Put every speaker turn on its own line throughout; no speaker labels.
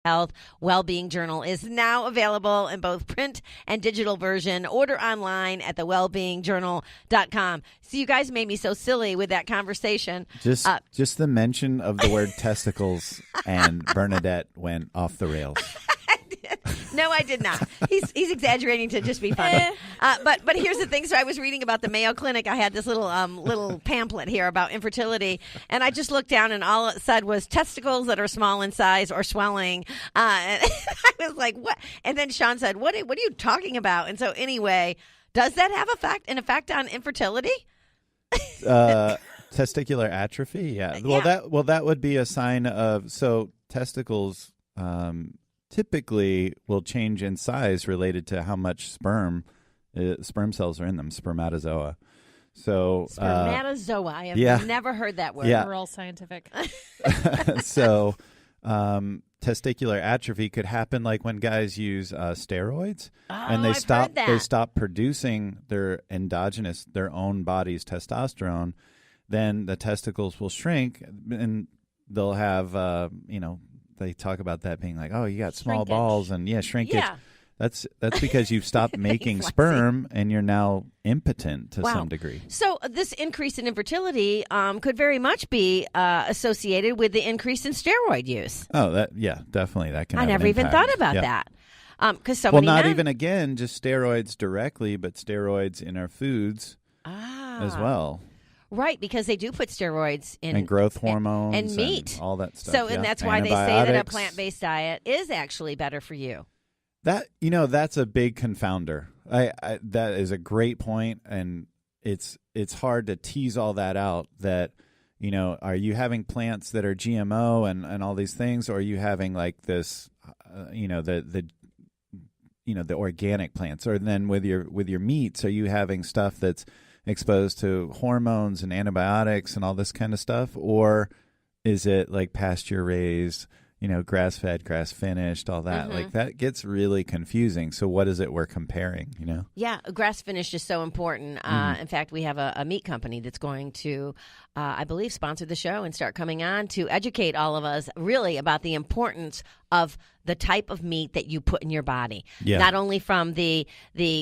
Health Wellbeing Journal is now available in both print and digital version. Order online at thewellbeingjournal.com. So you guys made me so silly with that conversation.
Just the mention of the word testicles and Bernadette went off the rails.
No, I did not. He's exaggerating to just be funny. But here's the thing. So I was reading about the Mayo Clinic. I had this little pamphlet here about infertility, and I just looked down, and all it said was testicles that are small in size or swelling. And I was like, what? And then Shawn said, what are you talking about? And so anyway, does that have an effect on infertility?
Testicular atrophy, yeah. Well, that would be a sign of testicles. Typically will change in size related to how much sperm cells are in them, spermatozoa. So
spermatozoa. I have never heard that word.
We're all scientific.
So testicular atrophy could happen like when guys use steroids and they stop producing their own body's testosterone. Then the testicles will shrink and they'll have they talk about that being like, oh, you got small balls and shrinkage. Yeah. That's because you've stopped making sperm and you're now impotent to some degree.
So this increase in infertility could very much be associated with the increase in steroid use.
Oh, definitely. That can.
I never even thought about that. Because
not even again just steroids directly, but steroids in our foods as well.
Right, because they do put steroids in
and growth hormones
and meat,
and all that stuff.
So, and that's why they say that a plant-based diet is actually better for you.
That's a big confounder. That is a great point, and it's hard to tease all that out. That are you having plants that are GMO and all these things, or are you having like this, the organic plants, or then with your meats, are you having stuff that's exposed to hormones and antibiotics and all this kind of stuff, or is it like pasture raised, grass fed, grass finished, all that? Mm-hmm. Like that gets really confusing. So what is it we're comparing?
Yeah, grass finished is so important. In fact, we have a meat company that's going to, I believe, sponsor the show and start coming on to educate all of us really about the importance of the type of meat that you put in your body. Yeah. Not only from the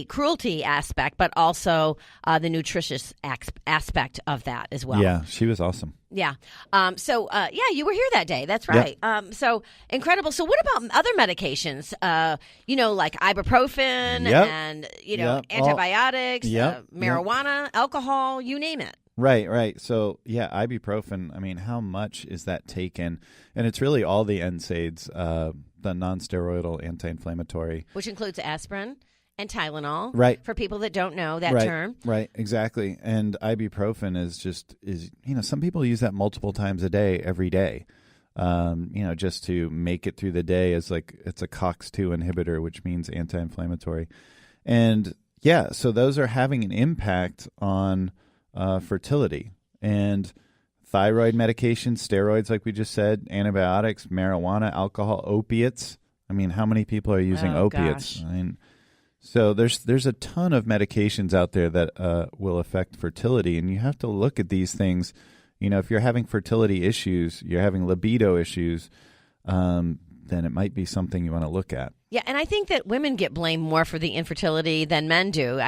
cruelty aspect, but also the nutritious aspect of that as well.
Yeah, she was awesome.
Yeah. You were here that day. That's right. Yep. So incredible. So what about other medications? Like ibuprofen and, antibiotics, marijuana, alcohol, you name it.
Right. So, ibuprofen, I mean, how much is that taken? And it's really all the NSAIDs, the non-steroidal anti-inflammatory.
Which includes aspirin and Tylenol.
Right.
For people that don't know that term.
Right, exactly. And ibuprofen is some people use that multiple times a day, every day, just to make it through the day it's a COX-2 inhibitor, which means anti-inflammatory. And, so those are having an impact on fertility and thyroid medications, steroids, like we just said, antibiotics, marijuana, alcohol, opiates. I mean, how many people are using opiates?
Gosh.
I mean, so there's a ton of medications out there that will affect fertility, and you have to look at these things. If you're having fertility issues, you're having libido issues, then it might be something you want to look at.
Yeah, and I think that women get blamed more for the infertility than men do.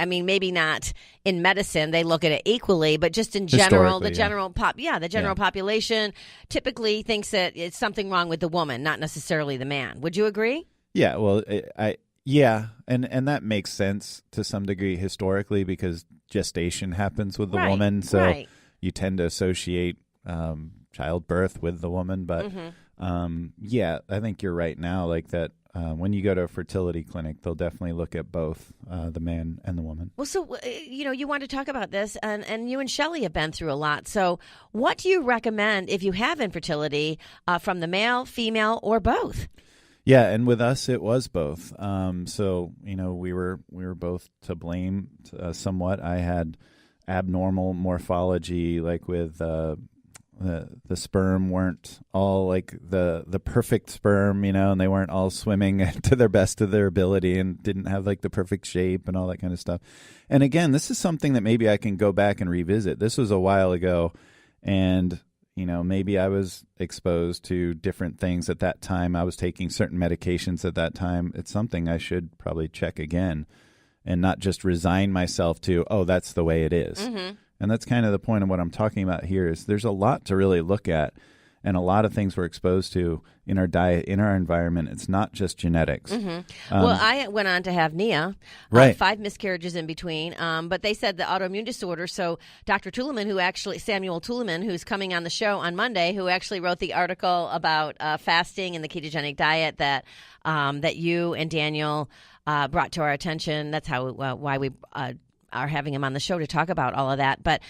Maybe not in medicine, they look at it equally, but just in general, the general population typically thinks that it's something wrong with the woman, not necessarily the man. Would you agree?
Yeah, well, and that makes sense to some degree historically because gestation happens with the woman, so you tend to associate childbirth with the woman, but I think you're right now, like that. When you go to a fertility clinic, they'll definitely look at both the man and the woman.
Well, so, you want to talk about this, and you and Shelley have been through a lot. So what do you recommend if you have infertility from the male, female, or both?
Yeah, and with us, it was both. We were both to blame somewhat. I had abnormal morphology, like with the sperm weren't all like the perfect sperm, and they weren't all swimming to their best of their ability and didn't have like the perfect shape and all that kind of stuff. And again, this is something that maybe I can go back and revisit. This was a while ago, and maybe I was exposed to different things at that time. I was taking certain medications at that time. It's something I should probably check again and not just resign myself to, oh, that's the way it is.
Mm-hmm.
And that's kind of the point of what I'm talking about here is there's a lot to really look at and a lot of things we're exposed to in our diet, in our environment. It's not just genetics.
Mm-hmm. Well, I went on to have Nia,
right.
5 miscarriages in between, but they said the autoimmune disorder. So Dr. Samuel Tuleman, who's coming on the show on Monday, who actually wrote the article about fasting and the ketogenic diet that you and Daniel brought to our attention. That's why we are having him on the show to talk about all of that. But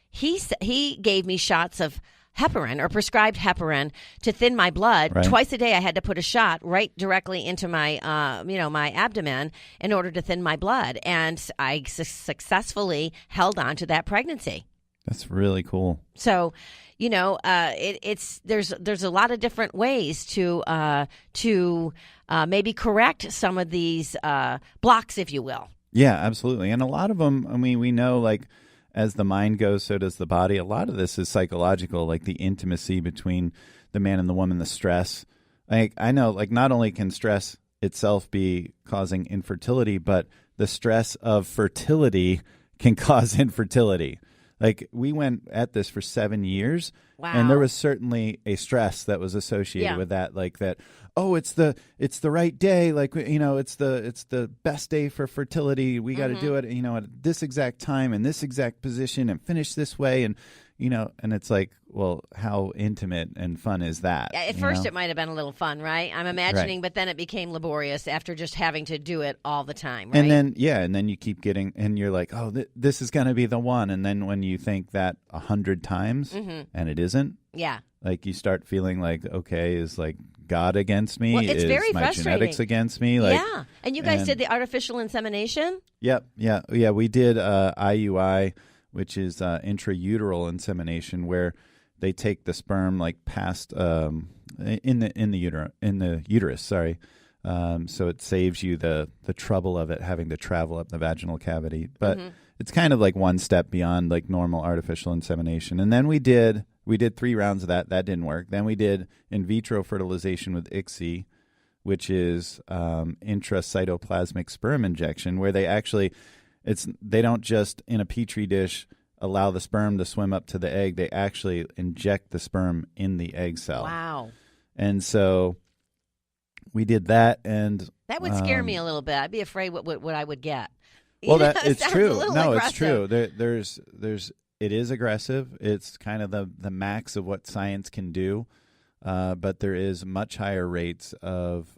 he gave me shots of heparin or prescribed heparin to thin my blood.
Right.
Twice a day I had to put a shot right directly into my my abdomen in order to thin my blood, and I successfully held on to that pregnancy.
That's really cool.
So, there's a lot of different ways to maybe correct some of these blocks, if you will.
Yeah, absolutely. And a lot of them, I mean, we know like as the mind goes, so does the body. A lot of this is psychological, like the intimacy between the man and the woman, the stress. I know, like, not only can stress itself be causing infertility, but the stress of fertility can cause infertility. Like, we went at this for 7 years,
wow.
And there was certainly a stress that was associated with that, like that. Oh, it's the right day, like, it's the best day for fertility. We got to do it, at this exact time and this exact position and finish this way, and and it's like, well, how intimate and fun is that?
Yeah, at first, it might have been a little fun, right? I'm imagining, but then it became laborious after just having to do it all the time, right?
And then you keep getting, and you're like, oh, this is going to be the one. And then when you think that 100 times and it isn't,
yeah,
like you start feeling like, okay, is like God against me?
Well, it's
is
very
my
frustrating.
Genetics against me? Like,
yeah. And you guys did the artificial insemination?
Yep. Yeah. We did IUI, which is intrauteral insemination, where they take the sperm like past in the uterus. Sorry, so it saves you the trouble of it having to travel up the vaginal cavity. But it's kind of like one step beyond like normal artificial insemination. And then we did 3 rounds of that. That didn't work. Then we did in vitro fertilization with ICSI, which is intracytoplasmic sperm injection, where they don't just in a petri dish allow the sperm to swim up to the egg. They actually inject the sperm in the egg cell.
Wow.
And so we did that, and
that would scare me a little bit. I'd be afraid what I would get.
Well, it's true. No,
aggressive.
it's true. It is aggressive. It's kind of the max of what science can do, but there is much higher rates of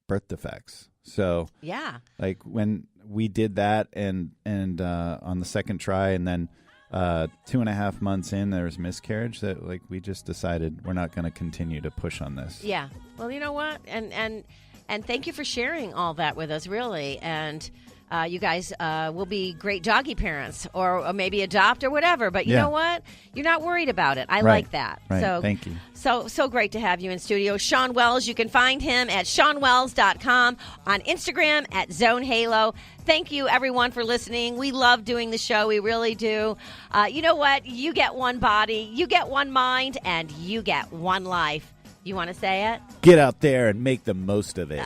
birth defects. So
yeah,
like when we did that and on the second try, and then 2.5 months in, there was miscarriage. That like we just decided we're not going to continue to push on this.
Yeah. Well, you know what? And thank you for sharing all that with us, really. And you guys will be great doggy parents, or maybe adopt or whatever. But you know what? You're not worried about it. I like that.
Right.
So
thank you.
So great to have you in studio. Shawn Wells, you can find him at ShawnWells.com, on Instagram at Zone Halo. Thank you, everyone, for listening. We love doing the show. We really do. You know what? You get one body, you get one mind, and you get one life. You want to say it?
Get out there and make the most of it.